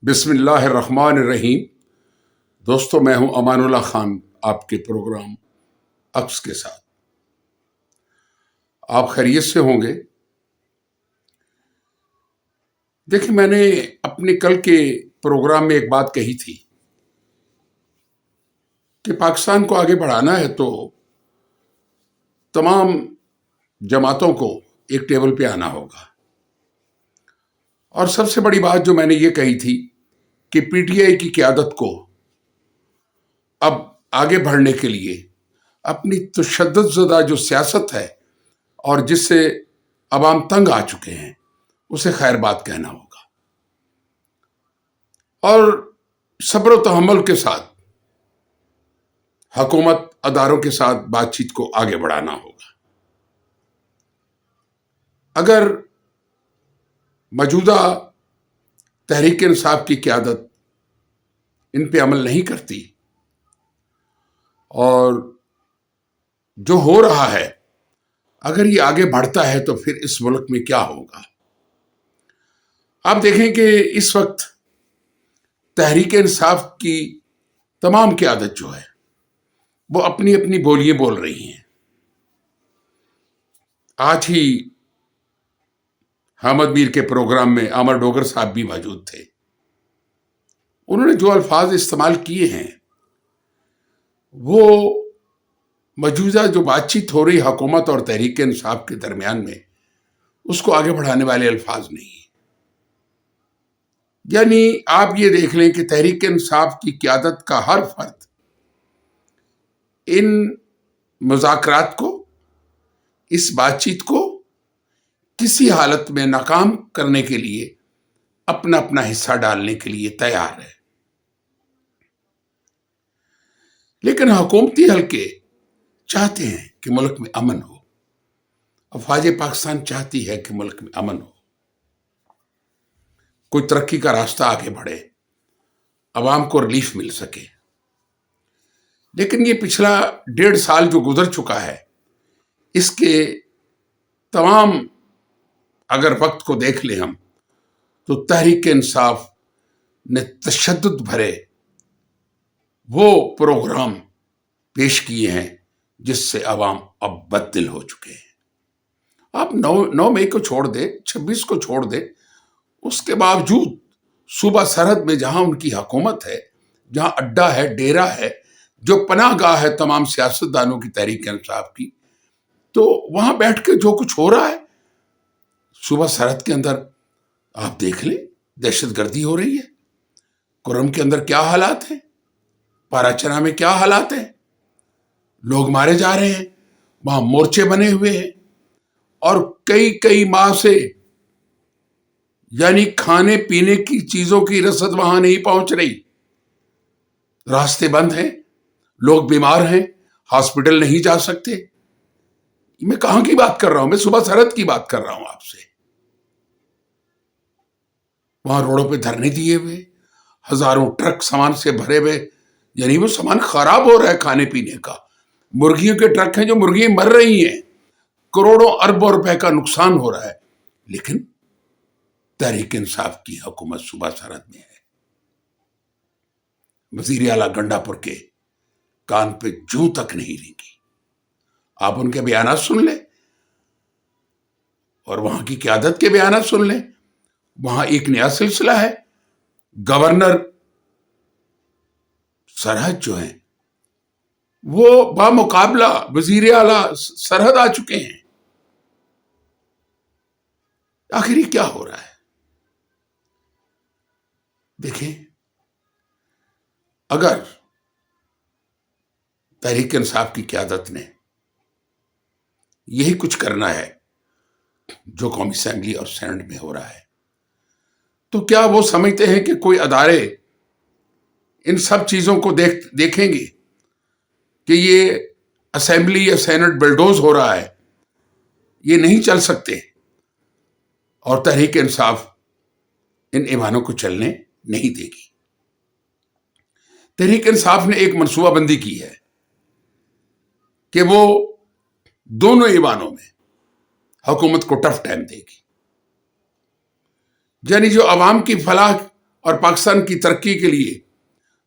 بسم اللہ الرحمن الرحیم۔ دوستو، میں ہوں امان اللہ خان، آپ کے پروگرام عکس کے ساتھ۔ آپ خیریت سے ہوں گے؟ دیکھیں، میں نے اپنے کل کے پروگرام میں ایک بات کہی تھی کہ پاکستان کو آگے بڑھانا ہے تو تمام جماعتوں کو ایک ٹیبل پہ آنا ہوگا، اور سب سے بڑی بات جو میں نے یہ کہی تھی کہ پی ٹی آئی کی قیادت کو اب آگے بڑھنے کے لیے اپنی تشدد زدہ جو سیاست ہے اور جس سے عوام تنگ آ چکے ہیں اسے خیر بات کہنا ہوگا، اور صبر و تحمل کے ساتھ حکومت اداروں کے ساتھ بات چیت کو آگے بڑھانا ہوگا۔ اگر موجودہ تحریک انصاف کی قیادت ان پہ عمل نہیں کرتی اور جو ہو رہا ہے اگر یہ آگے بڑھتا ہے تو پھر اس ملک میں کیا ہوگا؟ آپ دیکھیں کہ اس وقت تحریک انصاف کی تمام قیادت جو ہے وہ اپنی اپنی بولیاں بول رہی ہیں۔ آج ہی حامد میر کے پروگرام میں عامر ڈوگر صاحب بھی موجود تھے۔ انہوں نے جو الفاظ استعمال کیے ہیں وہ موجودہ جو بات چیت ہو رہی حکومت اور تحریک انصاف کے درمیان میں اس کو آگے بڑھانے والے الفاظ نہیں ہیں۔ یعنی آپ یہ دیکھ لیں کہ تحریک انصاف کی قیادت کا ہر فرد ان مذاکرات کو، اس بات چیت کو کسی حالت میں ناکام کرنے کے لیے اپنا اپنا حصہ ڈالنے کے لیے تیار ہے، لیکن حکومتی حلقے چاہتے ہیں کہ ملک میں امن ہو، افواج پاکستان چاہتی ہے کہ ملک میں امن ہو، کوئی ترقی کا راستہ آگے بڑھے، عوام کو ریلیف مل سکے۔ لیکن یہ پچھلا 1.5 سال جو گزر چکا ہے اس کے تمام اگر وقت کو دیکھ لیں ہم تو تحریک انصاف نے تشدد بھرے وہ پروگرام پیش کیے ہیں جس سے عوام اب بد دل ہو چکے ہیں۔ آپ 9 مئی کو چھوڑ دیں، 26 کو چھوڑ دیں، اس کے باوجود صوبہ سرحد میں جہاں ان کی حکومت ہے، جہاں اڈا ہے، ڈیرا ہے، جو پناہ گاہ ہے تمام سیاستدانوں کی تحریک انصاف کی، تو وہاں بیٹھ کے جو کچھ ہو رہا ہے صوبہ سرحد کے اندر آپ دیکھ لیں، دہشت گردی ہو رہی ہے۔ کرم کے اندر کیا حالات ہیں، پاراچنا میں کیا حالات ہیں، لوگ مارے جا رہے ہیں، وہاں مورچے بنے ہوئے ہیں، اور کئی ماہ سے یعنی کھانے پینے کی چیزوں کی رسد وہاں نہیں پہنچ رہی، راستے بند ہیں، لوگ بیمار ہیں، ہاسپٹل نہیں جا سکتے۔ میں کہاں کی بات کر رہا ہوں؟ میں صوبہ سرحد کی بات کر رہا ہوں آپ سے۔ وہاں روڈوں پہ دھرنے دیے ہوئے، ہزاروں ٹرک سامان سے بھرے ہوئے، یعنی وہ سامان خراب ہو رہا ہے کھانے پینے کا۔ مرغیوں کے ٹرک ہیں جو مرغیاں مر رہی ہیں، کروڑوں اربوں روپے کا نقصان ہو رہا ہے، لیکن تحریک انصاف کی حکومت صوبہ سرحد میں ہے۔ وزیر اعلیٰ گنڈا پور کے کان پہ جوں تک نہیں رینگی۔ آپ ان کے بیانات سن لیں اور وہاں کی قیادت کے بیانات سن لیں۔ وہاں ایک نیا سلسلہ ہے، گورنر سرحد جو ہیں وہ بامقابلہ وزیر اعلیٰ سرحد آ چکے ہیں۔ آخر یہ کیا ہو رہا ہے؟ دیکھیں، اگر تحریک انصاف کی قیادت نے یہی کچھ کرنا ہے جو قومی اسمبلی اور سینٹ میں ہو رہا ہے، تو کیا وہ سمجھتے ہیں کہ کوئی ادارے ان سب چیزوں کو دیکھیں گے کہ یہ اسمبلی یا سینٹ بلڈوز ہو رہا ہے، یہ نہیں چل سکتے، اور تحریک انصاف ان ایوانوں کو چلنے نہیں دے گی؟ تحریک انصاف نے ایک منصوبہ بندی کی ہے کہ وہ دونوں ایوانوں میں حکومت کو ٹف ٹائم دے گی، یعنی جو عوام کی فلاح اور پاکستان کی ترقی کے لیے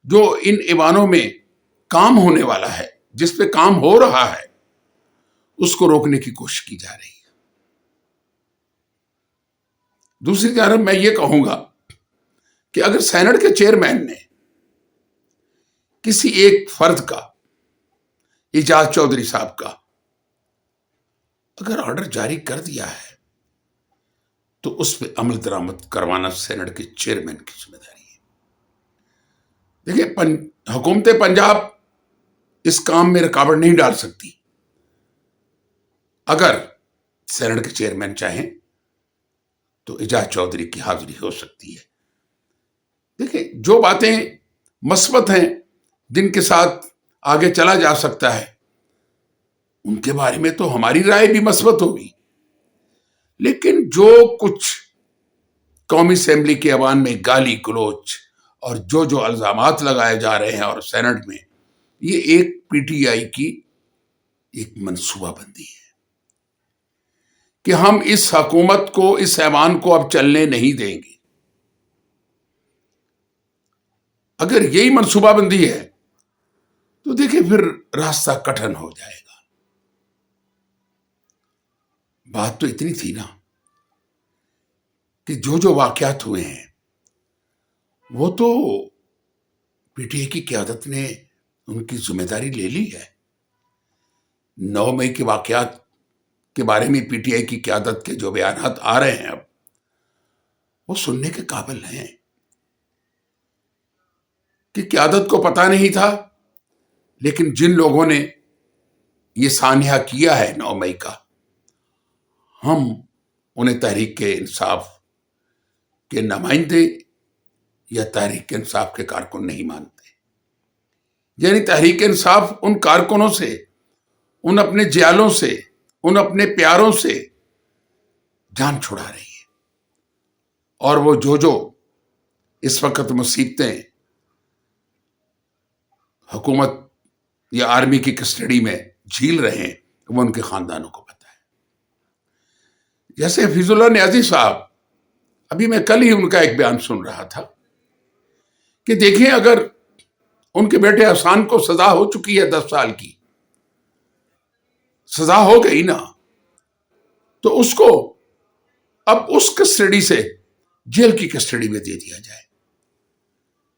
جو ان ایوانوں میں کام ہونے والا ہے، جس پہ کام ہو رہا ہے، اس کو روکنے کی کوشش کی جا رہی ہے۔ دوسری طرف میں یہ کہوں گا کہ اگر سینٹ کے چیئرمین نے کسی ایک فرد کا، اعجاز چودھری صاحب کا، اگر آرڈر جاری کر دیا ہے تو اس پہ عمل درآمد کروانا سینٹ کے چیئرمین کی ذمہ داری ہے۔ دیکھیں، حکومت پنجاب اس کام میں رکاوٹ نہیں ڈال سکتی۔ اگر سینٹ کے چیئرمین چاہیں تو اعجاز چودھری کی حاضری ہو سکتی ہے۔ دیکھیں، جو باتیں مثبت ہیں، جن کے ساتھ آگے چلا جا سکتا ہے، ان کے بارے میں تو ہماری رائے بھی مثبت ہوگی، لیکن جو کچھ قومی اسمبلی کے ایوان میں گالی گلوچ اور جو الزامات لگائے جا رہے ہیں اور سینٹ میں، یہ ایک پی ٹی آئی کی ایک منصوبہ بندی ہے کہ ہم اس حکومت کو، اس ایوان کو اب چلنے نہیں دیں گے۔ اگر یہی منصوبہ بندی ہے تو دیکھیں پھر راستہ کٹھن ہو جائے گا۔ بات تو اتنی تھی نا کہ جو واقعات ہوئے ہیں وہ تو پی ٹی آئی کی قیادت نے ان کی ذمہ داری لے لی ہے۔ 9 مئی کے واقعات کے بارے میں پی ٹی آئی کی قیادت کے جو بیانات آ رہے ہیں اب، وہ سننے کے قابل ہیں کہ قیادت کو پتہ نہیں تھا، لیکن جن لوگوں نے یہ سانحہ کیا ہے 9 مئی کا، ہم انہیں تحریک انصاف کے نمائندے یا تحریک انصاف کے کارکن نہیں مانتے۔ یعنی تحریک انصاف ان کارکنوں سے، ان اپنے جیالوں سے، ان اپنے پیاروں سے جان چھڑا رہی ہے، اور وہ جو اس وقت مصیبتیں حکومت یا آرمی کی کسٹڈی میں جھیل رہے ہیں، وہ ان کے خاندانوں کو پتہ ہے۔ جیسے حفیظ اللہ نیازی صاحب، ابھی میں کل ہی ان کا ایک بیان سن رہا تھا کہ دیکھیں، اگر ان کے بیٹے احسان کو سزا ہو چکی ہے 10 سال کی، سزا ہو گئی نا، تو اس کو اب اس کسٹڈی سے جیل کی کسٹڈی میں دے دیا جائے،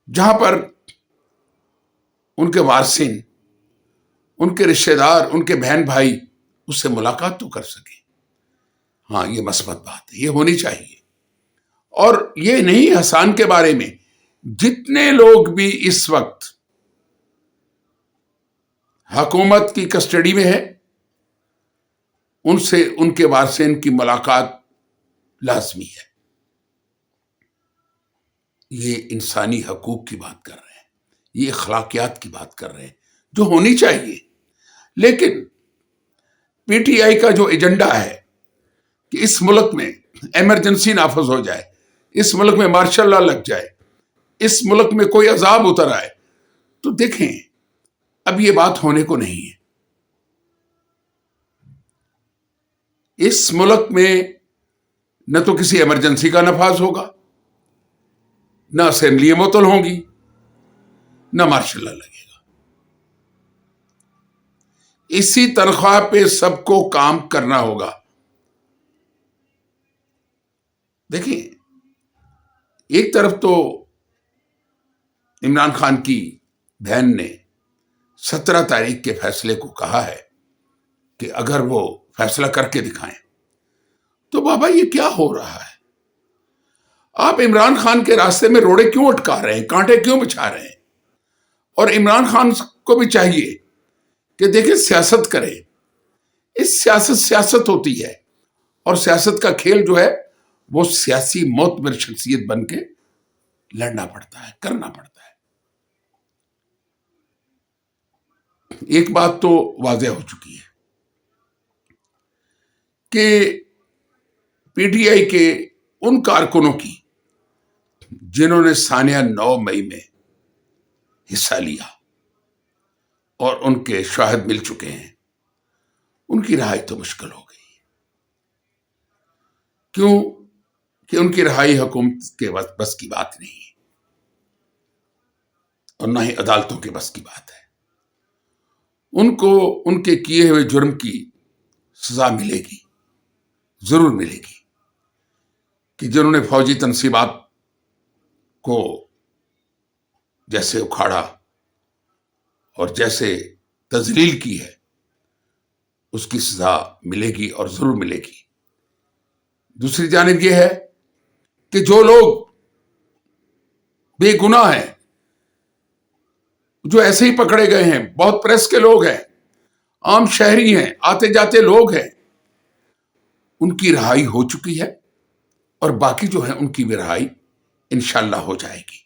جہاں پر ان کے وارثین، ان کے رشتہ دار، ان کے بہن بھائی اس سے ملاقات تو کر سکیں۔ ہاں، یہ مثبت بات ہے، یہ ہونی چاہیے۔ اور یہ نہیں، احسان کے بارے میں جتنے لوگ بھی اس وقت حکومت کی کسٹڈی میں ہیں، ان سے ان کے وارثین کی ملاقات لازمی ہے۔ یہ انسانی حقوق کی بات کر رہے ہیں، یہ اخلاقیات کی بات کر رہے ہیں، جو ہونی چاہیے۔ لیکن پی ٹی آئی کا جو ایجنڈا ہے کہ اس ملک میں ایمرجنسی نافذ ہو جائے، اس ملک میں مارشل لا لگ جائے، اس ملک میں کوئی عذاب اتر آئے، تو دیکھیں اب یہ بات ہونے کو نہیں ہے۔ اس ملک میں نہ تو کسی ایمرجنسی کا نفاذ ہوگا، نہ اسمبلی معطل ہوں گی، نہ مارشل لا لگے گا۔ اسی تنخواہ پہ سب کو کام کرنا ہوگا۔ دیکھیں، ایک طرف تو عمران خان کی بہن نے 17 تاریخ کے فیصلے کو کہا ہے کہ اگر وہ فیصلہ کر کے دکھائیں، تو بابا یہ کیا ہو رہا ہے؟ آپ عمران خان کے راستے میں روڑے کیوں اٹکا رہے ہیں، کانٹے کیوں بچھا رہے ہیں؟ اور عمران خان کو بھی چاہیے کہ دیکھیں، سیاست کریں۔ اس سیاست ہوتی ہے، اور سیاست کا کھیل جو ہے وہ سیاسی معتبر شخصیت بن کے لڑنا پڑتا ہے، کرنا پڑتا ہے۔ ایک بات تو واضح ہو چکی ہے کہ پی ٹی آئی کے ان کارکنوں کی جنہوں نے سانحہ 9 مئی میں حصہ لیا اور ان کے شاہد مل چکے ہیں، ان کی رہائی تو مشکل ہو گئی۔ کیوں کہ ان کی رہائی حکومت کے بس کی بات نہیں ہے۔ اور نہ ہی عدالتوں کے بس کی بات ہے۔ ان کو ان کے کیے ہوئے جرم کی سزا ملے گی، ضرور ملے گی، کہ جنہوں نے فوجی تنصیبات کو جیسے اکھاڑا اور جیسے تذلیل کی ہے، اس کی سزا ملے گی اور ضرور ملے گی۔ دوسری جانب یہ ہے کہ جو لوگ بے گناہ ہیں، جو ایسے ہی پکڑے گئے ہیں، بہت پریس کے لوگ ہیں، عام شہری ہیں، آتے جاتے لوگ ہیں، ان کی رہائی ہو چکی ہے، اور باقی جو ہیں ان کی بھی رہائی انشاءاللہ ہو جائے گی۔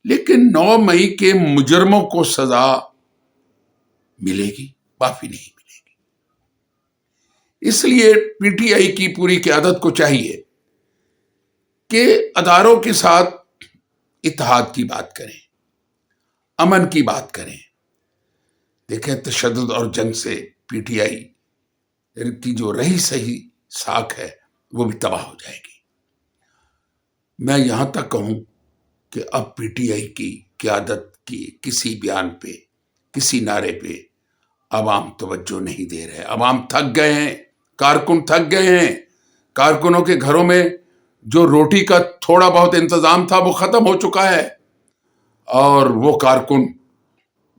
لیکن 9 مئی کے مجرموں کو سزا ملے گی، معافی نہیں ملے گی۔ اس لیے پی ٹی آئی کی پوری قیادت کو چاہیے کہ اداروں کے ساتھ اتحاد کی بات کریں، امن کی بات کریں۔ دیکھیں، تشدد اور جنگ سے پی ٹی آئی کی جو رہی صحیح ساکھ ہے وہ بھی تباہ ہو جائے گی۔ میں یہاں تک کہوں کہ اب پی ٹی آئی کی قیادت کی کسی بیان پہ، کسی نعرے پہ عوام توجہ نہیں دے رہے۔ عوام تھک گئے ہیں، کارکن تھک گئے ہیں۔ کارکنوں کے گھروں میں جو روٹی کا تھوڑا بہت انتظام تھا وہ ختم ہو چکا ہے، اور وہ کارکن،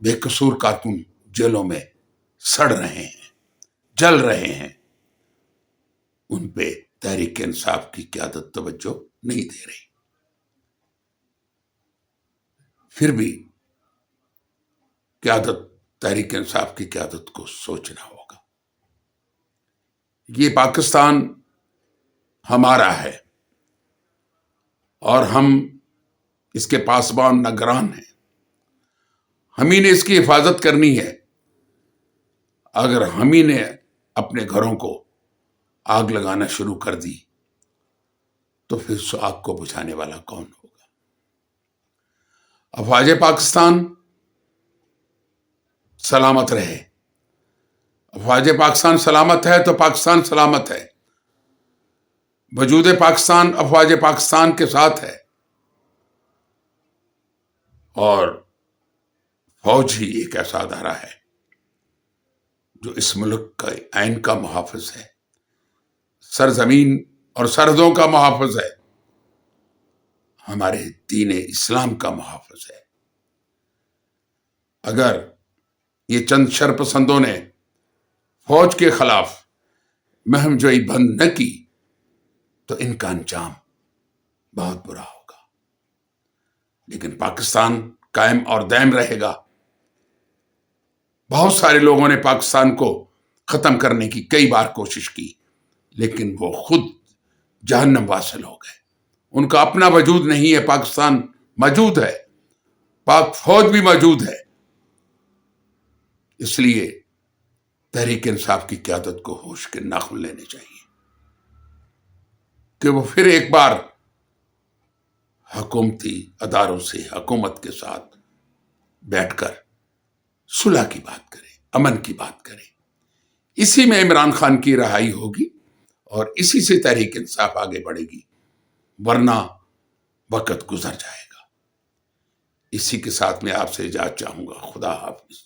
بے قصور کارکن جیلوں میں سڑ رہے ہیں، جل رہے ہیں۔ ان پہ تحریک انصاف کی قیادت توجہ نہیں دے رہی۔ پھر بھی قیادت، تحریک انصاف کی قیادت کو سوچنا ہوگا۔ یہ پاکستان ہمارا ہے، اور ہم اس کے پاسبان نگران ہیں۔ ہم ہی نے اس کی حفاظت کرنی ہے۔ اگر ہم ہی نے اپنے گھروں کو آگ لگانا شروع کر دی تو پھر اس آگ کو بجھانے والا کون ہوگا؟ افواج پاکستان سلامت رہے۔ افواج پاکستان سلامت ہے تو پاکستان سلامت ہے۔ وجود پاکستان افواج پاکستان کے ساتھ ہے، اور فوج ہی ایک ایسا ادارہ ہے جو اس ملک کا آئین کا محافظ ہے، سرزمین اور سرحدوں کا محافظ ہے، ہمارے دین اسلام کا محافظ ہے۔ اگر یہ چند شرپسندوں نے فوج کے خلاف مہم جوئی بند نہ کی تو ان کا انجام بہت برا ہوگا۔ لیکن پاکستان قائم اور دائم رہے گا۔ بہت سارے لوگوں نے پاکستان کو ختم کرنے کی کئی بار کوشش کی، لیکن وہ خود جہنم واصل ہو گئے۔ ان کا اپنا وجود نہیں ہے، پاکستان موجود ہے، پاک فوج بھی موجود ہے۔ اس لیے تحریک انصاف کی قیادت کو ہوش کے ناخن لینے چاہیے کہ وہ پھر ایک بار حکومتی اداروں سے، حکومت کے ساتھ بیٹھ کر صلح کی بات کرے، امن کی بات کرے۔ اسی میں عمران خان کی رہائی ہوگی، اور اسی سے تحریک انصاف آگے بڑھے گی، ورنہ وقت گزر جائے گا۔ اسی کے ساتھ میں آپ سے اجازت چاہوں گا۔ خدا حافظ۔